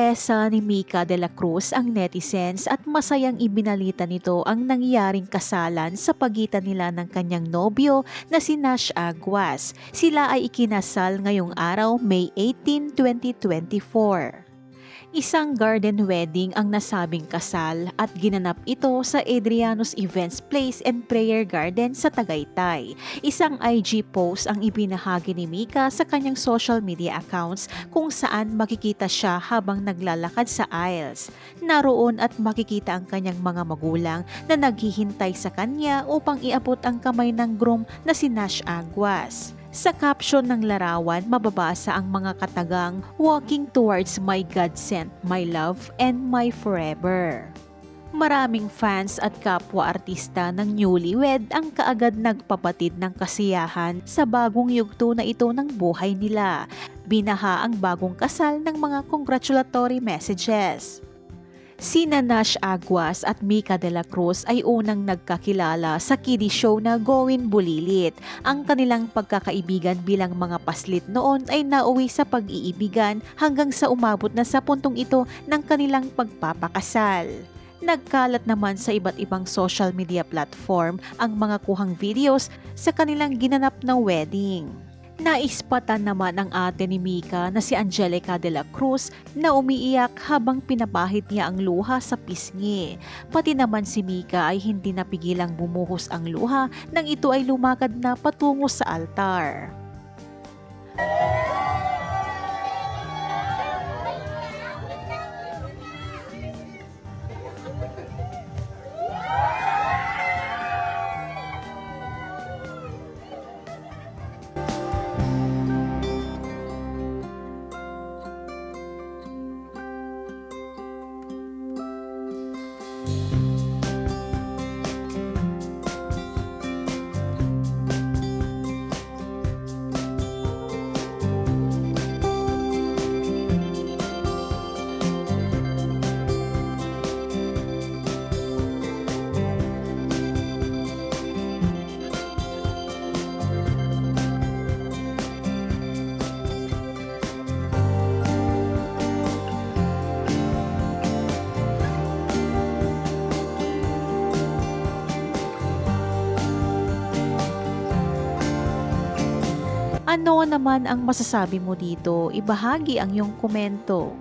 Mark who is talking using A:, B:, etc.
A: Sinurpresa ni Mika de la Cruz ang netizens at masayang ibinalita nito ang nangyaring kasalan sa pagitan nila ng kanyang nobyo na si Nash Aguas. Sila ay ikinasal ngayong araw, May 18, 2024. Isang garden wedding ang nasabing kasal at ginanap ito sa Adriano's Events Place and Prayer Garden sa Tagaytay. Isang IG post ang ibinahagi ni Mika sa kanyang social media accounts kung saan makikita siya habang naglalakad sa aisles. Naroon at makikita ang kanyang mga magulang na naghihintay sa kanya upang iabot ang kamay ng groom na si Nash Aguas. Sa caption ng larawan, mababasa ang mga katagang, "Walking towards my God-sent, my love, and my forever." Maraming fans at kapwa-artista ng newlywed ang kaagad nagpapatid ng kasiyahan sa bagong yugto na ito ng buhay nila. Binaha ang bagong kasal ng mga congratulatory messages. Sina Nash Aguas at Mika de la Cruz ay unang nagkakilala sa kiddie show na Gowin Bulilit. Ang kanilang pagkakaibigan bilang mga paslit noon ay nauwi sa pag-iibigan hanggang sa umabot na sa puntong ito ng kanilang pagpapakasal. Nagkalat naman sa iba't ibang social media platform ang mga kuhang videos sa kanilang ginanap na wedding. Naispatan naman ang ate ni Mika na si Angelica de la Cruz na umiiyak habang pinapahid niya ang luha sa pisngi. Pati naman si Mika ay hindi napigilang bumuhos ang luha nang ito ay lumakad na patungo sa altar. Ano naman ang masasabi mo dito? Ibahagi ang iyong komento.